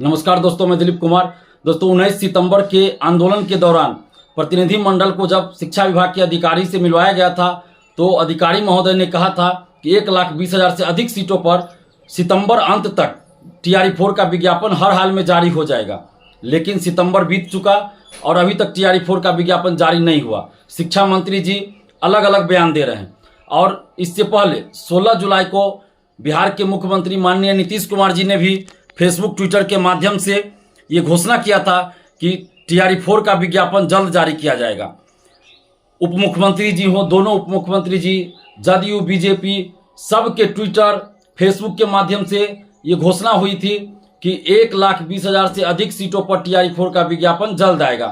नमस्कार दोस्तों, मैं दिलीप कुमार। दोस्तों 19 सितंबर के आंदोलन के दौरान प्रतिनिधि मंडल को जब शिक्षा विभाग के अधिकारी से मिलवाया गया था तो अधिकारी महोदय ने कहा था कि 1,20,000 से अधिक सीटों पर सितंबर अंत तक TRE-4 का विज्ञापन हर हाल में जारी हो जाएगा। लेकिन सितंबर बीत चुका और अभी तक TRE-4 का विज्ञापन जारी नहीं हुआ। शिक्षा मंत्री जी अलग अलग बयान दे रहे हैं और इससे पहले 16 जुलाई को बिहार के मुख्यमंत्री माननीय नीतीश कुमार जी ने भी फेसबुक ट्विटर के माध्यम से ये घोषणा किया था कि TRE-4 का विज्ञापन जल्द जारी किया जाएगा। उप मुख्यमंत्री जी हो, दोनों उप मुख्यमंत्री जी, जदयू, बीजेपी, सबके ट्विटर फेसबुक के माध्यम से ये घोषणा हुई थी कि 1,20,000 से अधिक सीटों पर TRE-4 का विज्ञापन जल्द आएगा।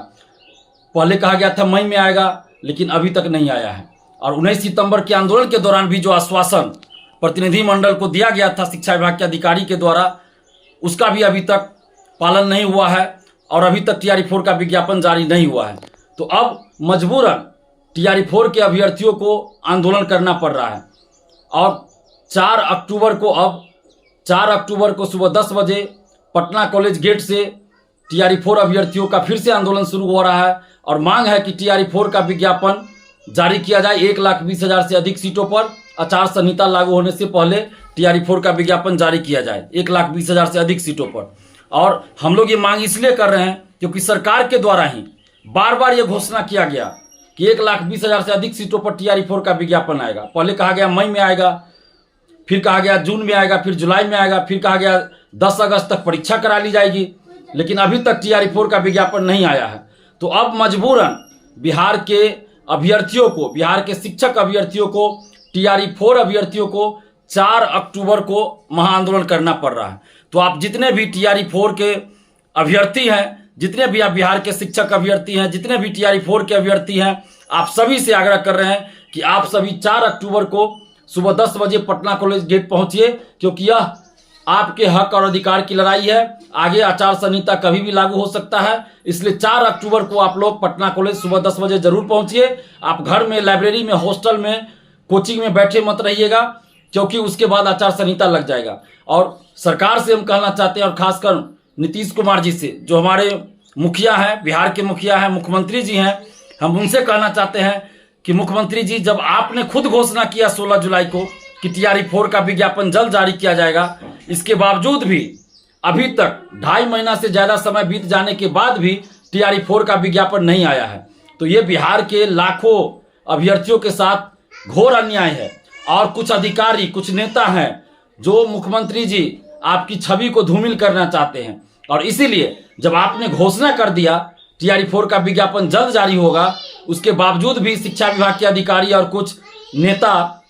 पहले कहा गया था मई में आएगा, लेकिन अभी तक नहीं आया है। और 19 सितंबर के आंदोलन के दौरान भी जो आश्वासन प्रतिनिधि मंडल को दिया गया था शिक्षा विभाग के अधिकारी के द्वारा, उसका भी अभी तक पालन नहीं हुआ है और अभी तक TRE-4 का विज्ञापन जारी नहीं हुआ है। तो अब मजबूरन TRE-4 के अभ्यर्थियों को आंदोलन करना पड़ रहा है। और 4 अक्टूबर को सुबह 10 बजे पटना कॉलेज गेट से TRE-4 अभ्यर्थियों का फिर से आंदोलन शुरू हो रहा है और मांग है कि TRE-4 का विज्ञापन जारी किया जाए। 1,20,000 से अधिक सीटों पर आचार संहिता लागू होने से पहले TRE-4 का विज्ञापन जारी किया जाए 1,20,000 से अधिक सीटों पर। और हम लोग ये मांग इसलिए कर रहे हैं क्योंकि सरकार के द्वारा ही बार बार ये घोषणा किया गया कि 1,20,000 से अधिक सीटों पर TRE-4 का विज्ञापन आएगा। पहले कहा गया मई में आएगा, फिर कहा गया जून में आएगा, फिर जुलाई में आएगा, फिर कहा गया 10 अगस्त तक परीक्षा करा ली जाएगी, लेकिन अभी तक TRE-4 का विज्ञापन नहीं आया है। तो अब मजबूरन बिहार के अभ्यर्थियों को, बिहार के शिक्षक अभ्यर्थियों को, TRE-4 अभ्यर्थियों को 4 अक्टूबर को महाआंदोलन करना पड़ रहा है। तो आप जितने भी TRE-4 के अभ्यर्थी हैं, जितने भी आप बिहार के शिक्षक अभ्यर्थी हैं, जितने भी TRE-4 के अभ्यर्थी हैं, आप सभी से आग्रह कर रहे हैं कि आप सभी 4 अक्टूबर को सुबह 10 बजे पटना कॉलेज गेट पहुंचिए, क्योंकि यह आपके हक और अधिकार की लड़ाई है। आगे आचार संहिता कभी भी लागू हो सकता है, इसलिए 4 अक्टूबर को आप लोग पटना कॉलेज सुबह 10 बजे जरूर पहुंचिए। आप घर में, लाइब्रेरी में, हॉस्टल में, कोचिंग में बैठे मत रहिएगा, क्योंकि उसके बाद आचार संहिता लग जाएगा। और सरकार से हम कहना चाहते हैं, और खासकर नीतीश कुमार जी से, जो हमारे मुखिया हैं, बिहार के मुखिया हैं, मुख्यमंत्री जी हैं, हम उनसे कहना चाहते हैं कि मुख्यमंत्री जी, जब आपने खुद घोषणा किया 16 जुलाई को कि TRE-4 का विज्ञापन जल्द जारी किया जाएगा, इसके बावजूद भी अभी तक 2.5 महीना से ज्यादा समय बीत जाने के बाद भी TRE-4 का विज्ञापन नहीं आया है। तो ये बिहार के लाखों अभ्यर्थियों के साथ घोर अन्याय है। और कुछ अधिकारी, कुछ नेता हैं जो मुख्यमंत्री जी आपकी छवि को धूमिल करना चाहते हैं, और इसीलिए जब आपने घोषणा कर दिया TRE-4 का विज्ञापन जल्द जारी होगा, उसके बावजूद भी शिक्षा विभाग के अधिकारी और कुछ नेता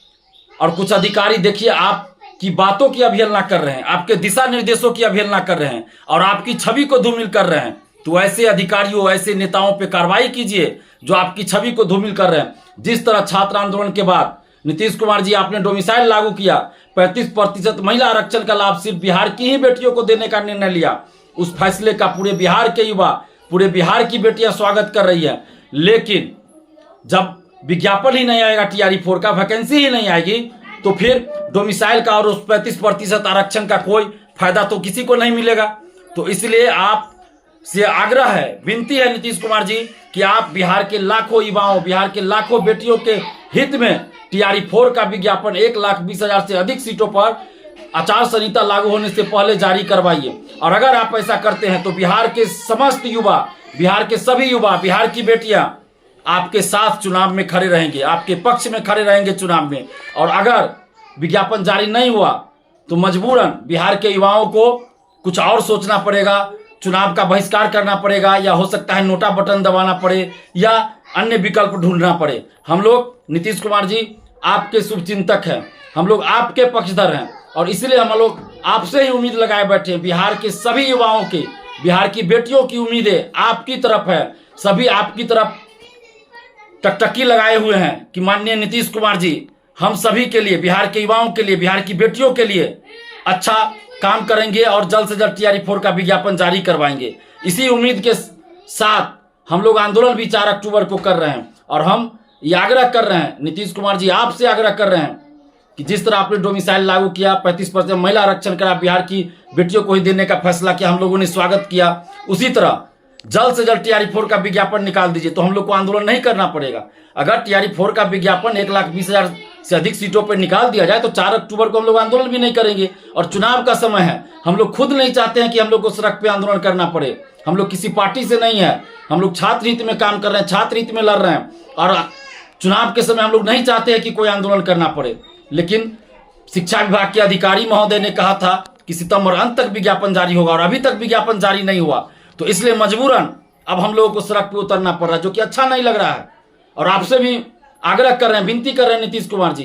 और कुछ अधिकारी, देखिए, आपकी बातों की अवहेलना कर रहे हैं, आपके दिशा निर्देशों की अवहेलना कर रहे हैं और आपकी छवि को धूमिल कर रहे हैं। तो ऐसे अधिकारियों, ऐसे नेताओं पे कार्रवाई कीजिए जो आपकी छवि को धूमिल कर रहे हैं। जिस तरह छात्र आंदोलन के बाद नीतीश कुमार जी आपने डोमिसाइल लागू किया, 35% महिला आरक्षण का लाभ सिर्फ बिहार की ही बेटियों को देने का निर्णय लिया, उस फैसले का पूरे बिहार के युवा, पूरे बिहार की बेटियां स्वागत कर रही है। लेकिन जब विज्ञापन ही नहीं आएगा TRE-4 का, वैकेंसी ही नहीं आएगी, तो फिर डोमिसाइल का और उस 35% आरक्षण का कोई फायदा तो किसी को नहीं मिलेगा। तो इसलिए आप से आग्रह है, विनती है नीतीश कुमार जी कि आप बिहार के लाखों युवाओं, बिहार के लाखों बेटियों के हित में TRE-4 का विज्ञापन 1,20,000 से अधिक सीटों पर आचार संहिता लागू होने से पहले जारी करवाइए। और अगर आप ऐसा करते हैं तो बिहार के समस्त युवा, बिहार के सभी युवा, बिहार की बेटियां आपके साथ चुनाव में खड़े रहेंगे, आपके पक्ष में खड़े रहेंगे चुनाव में। और अगर विज्ञापन जारी नहीं हुआ तो मजबूरन बिहार के युवाओं को कुछ और सोचना पड़ेगा, चुनाव का बहिष्कार करना पड़ेगा, या हो सकता है नोटा बटन दबाना पड़े, या अन्य विकल्प ढूंढना पड़े। हम लोग, नीतीश कुमार जी, आपके शुभचिंतक हैं, हम लोग आपके पक्षधर हैं, और इसलिए हम लोग आपसे ही उम्मीद लगाए बैठे हैं। बिहार के सभी युवाओं की, बिहार की बेटियों की उम्मीदें आपकी तरफ है, सभी आपकी तरफ टकटकी लगाए हुए हैं कि माननीय नीतीश कुमार जी हम सभी के लिए, बिहार के युवाओं के लिए, बिहार की बेटियों के लिए अच्छा काम करेंगे और जल्द से जल्द TRE-4 का विज्ञापन जारी करवाएंगे। इसी उम्मीद के साथ हम लोग आंदोलन भी 4 अक्टूबर को कर रहे हैं, और हम ये आग्रह कर रहे हैं, नीतीश कुमार जी आपसे आग्रह कर रहे हैं कि जिस तरह आपने डोमिसाइल लागू किया, 35% महिला आरक्षण करा, बिहार की बेटियों को ही देने का फैसला किया, हम लोगों ने स्वागत किया। उसी तरह जल्द से जल्द टीआरई 4 का विज्ञापन निकाल दीजिए, तो हम लोग को आंदोलन नहीं करना पड़ेगा। अगर टीआरई 4 का विज्ञापन 1,20,000 से अधिक सीटों पर निकाल दिया जाए तो 4 अक्टूबर को हम लोग आंदोलन भी नहीं करेंगे। और चुनाव का समय है, हम लोग खुद नहीं चाहते हैं कि हम लोग को सड़क पे आंदोलन करना पड़े। हम लोग किसी पार्टी से नहीं है, हम लोग छात्र हित में काम कर रहे हैं, छात्र हित में लड़ रहे हैं, और चुनाव के समय हम लोग नहीं चाहते हैं कि कोई आंदोलन करना पड़े। लेकिन शिक्षा विभाग के अधिकारी महोदय ने कहा था कि सितंबर अंत तक विज्ञापन जारी होगा, और अभी तक विज्ञापन जारी नहीं हुआ, तो इसलिए मजबूरन अब हम लोगों को सड़क पे उतरना पड़ रहा है, जो कि अच्छा नहीं लग रहा है। और आपसे भी आग्रह कर रहे हैं, विनती कर रहे हैं नीतीश कुमार जी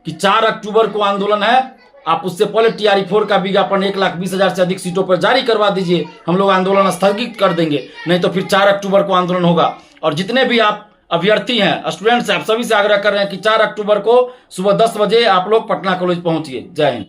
कि 4 अक्टूबर को आंदोलन है, आप उससे पहले टीआरई 4 का विज्ञापन 1,20,000 से अधिक सीटों पर जारी करवा दीजिए। हम लोग आंदोलन स्थगित कर देंगे, नहीं तो फिर 4 अक्टूबर को आंदोलन होगा। और जितने भी आप अभ्यर्थी हैं, स्टूडेंट्स हैं, आप सभी से आग्रह कर रहे हैं कि 4 अक्टूबर को सुबह 10 बजे आप लोग पटना कॉलेज पहुंचिए। जय हिंद।